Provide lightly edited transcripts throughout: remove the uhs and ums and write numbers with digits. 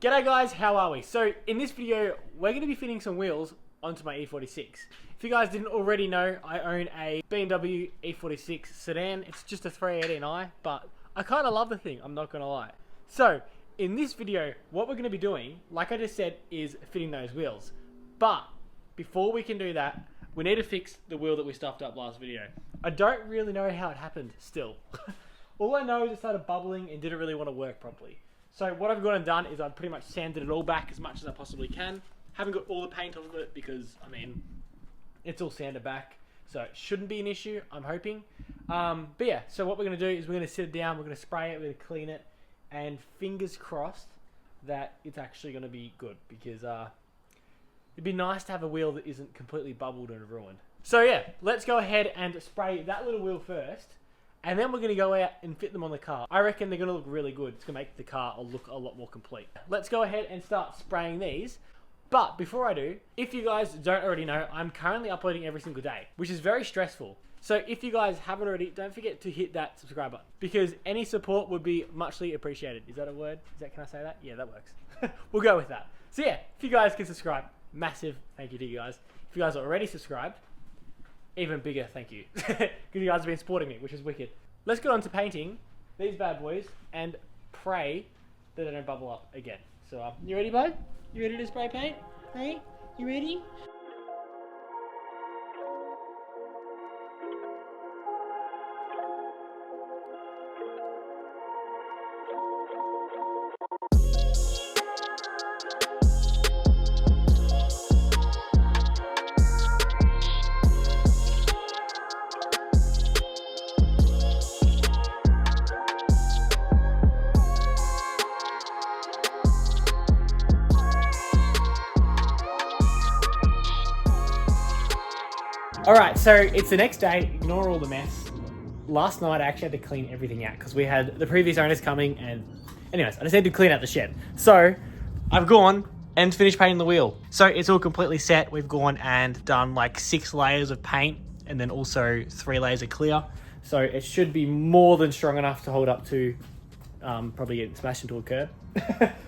G'day guys, how are we? So in this video, we're going to be fitting some wheels onto my E46. If you guys didn't already know, I own a BMW E46 sedan. It's just a 318i, but I kind of love the thing, I'm not going to lie. So in this video, what we're going to be doing, like I just said, is fitting those wheels. But before we can do that, we need to fix the wheel that we stuffed up last video. I don't really know how it happened still. All I know is it started bubbling and didn't really want to work properly. So what I've gone and done is I've pretty much sanded it all back as much as I possibly can. Haven't got all the paint off of it because, I mean, it's all sanded back. So it shouldn't be an issue, I'm hoping. But yeah, so what we're going to do is we're going to sit it down, we're going to spray it, we're going to clean it. And fingers crossed that it's actually going to be good. Because it'd be nice to have a wheel that isn't completely bubbled and ruined. So yeah, let's go ahead and spray that little wheel first. And then we're going to go out and fit them on the car. I reckon they're going to look really good. It's going to make the car look a lot more complete. Let's go ahead and start spraying these. But before I do, if you guys don't already know, I'm currently uploading every single day, which is very stressful. So if you guys haven't already, don't forget to hit that subscribe button because any support would be muchly appreciated. Is that a word? Can I say that? Yeah, that works. We'll go with that. So yeah, if you guys can subscribe, massive thank you to you guys. If you guys are already subscribed, even bigger thank you because you guys have been supporting me, which is wicked. Let's get on to painting these bad boys and pray that they don't bubble up again. So you ready, bud? You ready to spray paint? Hey, you ready? Alright, so it's the next day, ignore all the mess. Last night I actually had to clean everything out because we had the previous owners coming and anyways, I just had to clean out the shed. So I've gone and finished painting the wheel. So it's all completely set. We've gone and done like 6 layers of paint and then also 3 layers of clear. So it should be more than strong enough to hold up to probably getting smashed into a curb.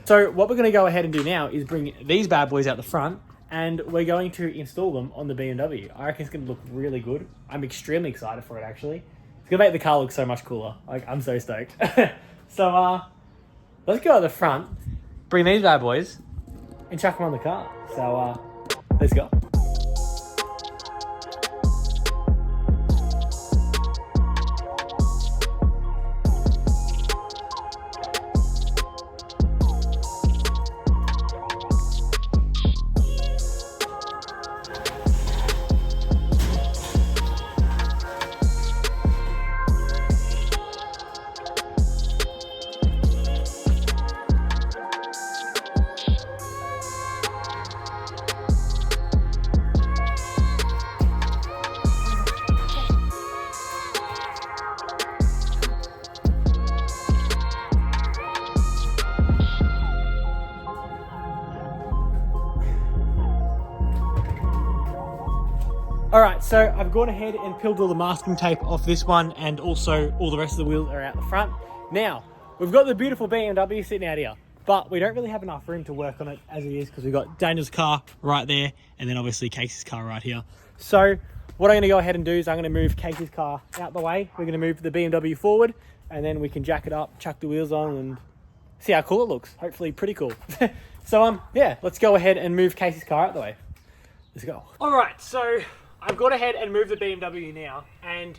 So what we're going to go ahead and do now is bring these bad boys out the front. And we're going to install them on the BMW. I reckon it's going to look really good. I'm extremely excited for it, actually. It's going to make the car look so much cooler. Like, I'm so stoked. So, let's go to the front, bring these bad boys, and chuck them on the car. So, let's go. Alright, so I've gone ahead and peeled all the masking tape off this one and also all the rest of the wheels are out the front. Now, we've got the beautiful BMW sitting out here, but we don't really have enough room to work on it as it is because we've got Daniel's car right there and then obviously Casey's car right here. So what I'm going to go ahead and do is I'm going to move Casey's car out the way. We're going to move the BMW forward and then we can jack it up, chuck the wheels on and see how cool it looks. Hopefully pretty cool. So yeah, let's go ahead and move Casey's car out the way. Let's go. Alright, so I've gone ahead and moved the BMW now, and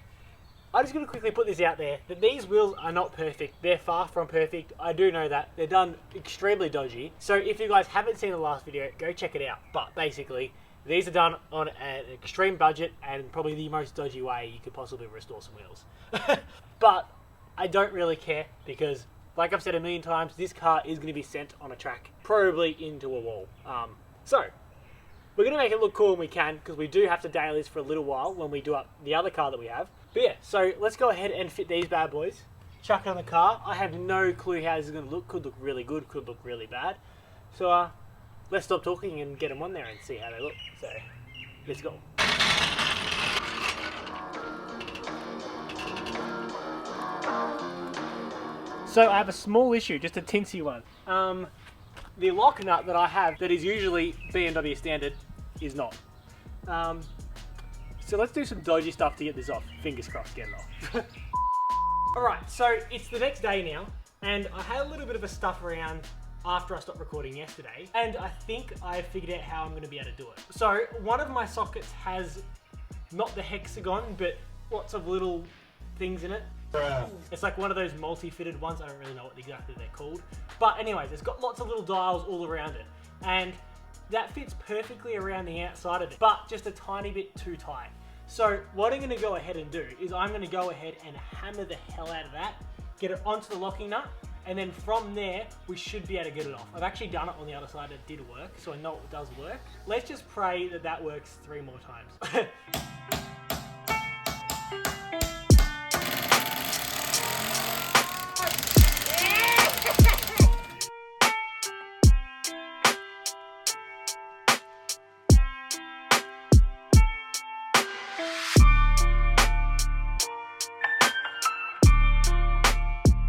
I'm just going to quickly put this out there, that these wheels are not perfect. They're far from perfect. I do know that. They're done extremely dodgy. So if you guys haven't seen the last video, go check it out. But basically, these are done on an extreme budget and probably the most dodgy way you could possibly restore some wheels. But I don't really care because, like I've said a million times, this car is going to be sent on a track, probably into a wall. So we're going to make it look cool when we can because we do have to daily this for a little while when we do up the other car that we have. But yeah, so let's go ahead and fit these bad boys, chuck it on the car. I have no clue how this is going to look. Could look really good, could look really bad. So let's stop talking and get them on there and see how they look. So let's go. So I have a small issue, just a tinsy one. the lock nut that I have that is usually BMW standard is not. So let's do some dodgy stuff to get this off. Fingers crossed, get it off. Alright, so it's the next day now, and I had a little bit of a stuff around after I stopped recording yesterday, and I think I figured out how I'm going to be able to do it. So one of my sockets has not the hexagon, but lots of little things in it. It's like one of those multi-fitted ones. I don't really know what exactly they're called. But anyways, it's got lots of little dials all around it. And that fits perfectly around the outside of it, but just a tiny bit too tight. So what I'm gonna go ahead and do is I'm gonna go ahead and hammer the hell out of that, get it onto the locking nut, and then from there, we should be able to get it off. I've actually done it on the other side, it did work, so I know it does work. Let's just pray that that works 3 more times.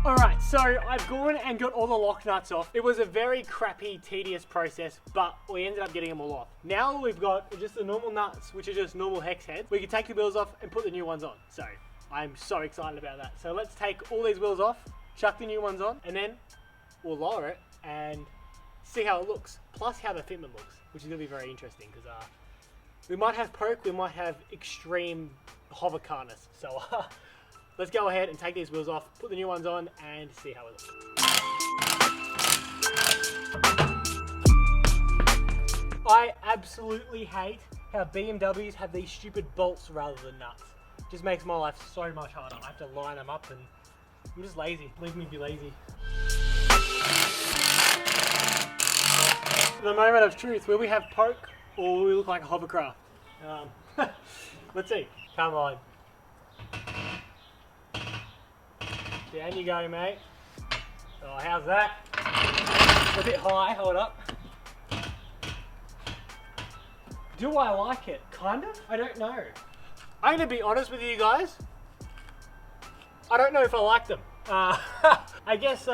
Alright, so I've gone and got all the lock nuts off. It was a very crappy, tedious process, but we ended up getting them all off. Now we've got just the normal nuts, which are just normal hex heads. We can take the wheels off and put the new ones on. So I'm so excited about that. So let's take all these wheels off, chuck the new ones on, and then we'll lower it and see how it looks. Plus how the fitment looks, which is going to be very interesting because we might have poke, we might have extreme hover carness. So let's go ahead and take these wheels off, put the new ones on, and see how it looks. I absolutely hate how BMWs have these stupid bolts rather than nuts. It just makes my life so much harder. I have to line them up and I'm just lazy. Leave me be lazy. The moment of truth, will we have poke or will we look like a hovercraft? Let's see. Come on. Down you go, mate. Oh, how's that? A bit high, hold up. Do I like it? Kinda? I don't know. I'm gonna be honest with you guys. I don't know if I like them. I guess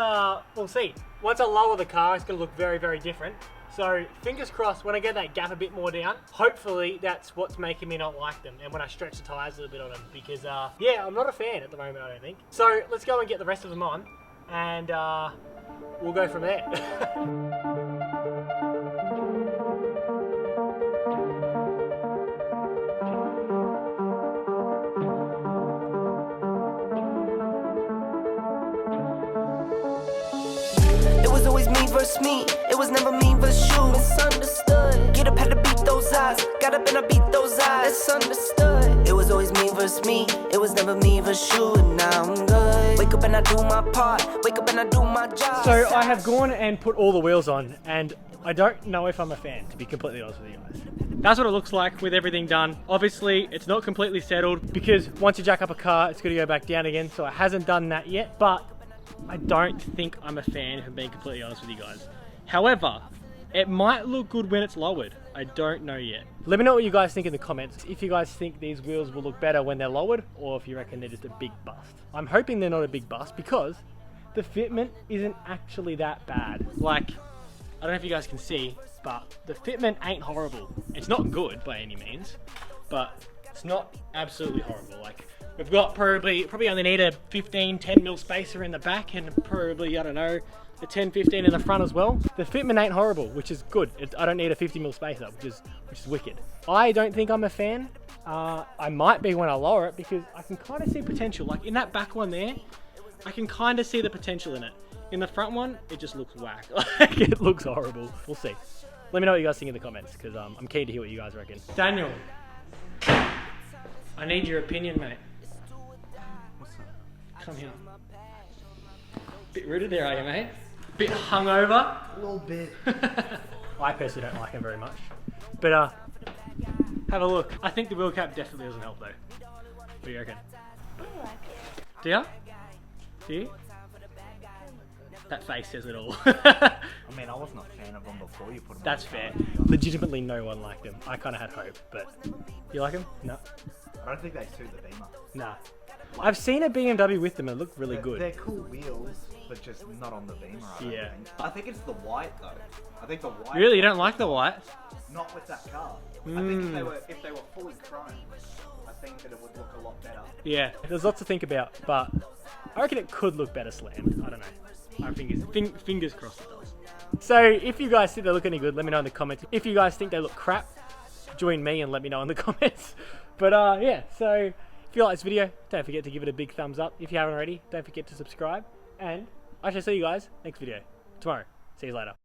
we'll see. Once I lower the car, it's gonna look very, very different. So fingers crossed when I get that gap a bit more down, hopefully that's what's making me not like them. And when I stretch the tyres a little bit on them because yeah, I'm not a fan at the moment, I don't think. So let's go and get the rest of them on and we'll go from there. Always me versus me, it was never me versus you. Misunderstood. Get up, had to beat those eyes. Got up and I beat those eyes. It's understood. It was always me versus me, it was never me versus you. And now I'm good. Wake up and I do my part. Wake up and I do my job. So I have gone and put all the wheels on, and I don't know if I'm a fan, to be completely honest with you guys. That's what it looks like with everything done. Obviously, it's not completely settled because once you jack up a car, it's going to go back down again. So it hasn't done that yet, but I don't think I'm a fan, if I'm being completely honest with you guys. However, it might look good when it's lowered. I don't know yet. Let me know what you guys think in the comments. If you guys think these wheels will look better when they're lowered, or if you reckon they're just a big bust. I'm hoping they're not a big bust because the fitment isn't actually that bad. Like, I don't know if you guys can see, but the fitment ain't horrible. It's not good by any means, but it's not absolutely horrible. Like, we've got probably only need a 10 mil spacer in the back and probably, I don't know, a 10-15 in the front as well. The fitment ain't horrible, which is good. I don't need a 50 mil spacer, which is wicked. I don't think I'm a fan. I might be when I lower it because I can kind of see potential. Like in that back one there, I can kind of see the potential in it. In the front one, it just looks whack. Like it looks horrible. We'll see. Let me know what you guys think in the comments because I'm keen to hear what you guys reckon. Daniel, I need your opinion, mate. Come here. Bit rooted there, are you, mate? Bit hungover? A little bit. I personally don't like him very much. But have a look. I think the wheel cap definitely doesn't help though. What do you reckon? I like it. Do you? Do you? That face says it all. I mean, I wasn't a fan of them before you put them That's on. fair. Legitimately no one liked him. I kind of had hope, but you like him? No. I don't think they suit the Beamer. Nah. I've seen a BMW with them and it looked really good. They're cool wheels, but just not on the Beamer. Yeah. I think it's the white though. I think the white. Really, you don't like the white? Not with that car. I think if they were fully chrome, I think that it would look a lot better. Yeah, there's lots to think about, but I reckon it could look better slammed. I don't know. I think fingers crossed it does. So if you guys think they look any good, let me know in the comments. If you guys think they look crap, join me and let me know in the comments. But yeah, so if you like this video, don't forget to give it a big thumbs up. If you haven't already, don't forget to subscribe. And I shall see you guys next video tomorrow. See you later.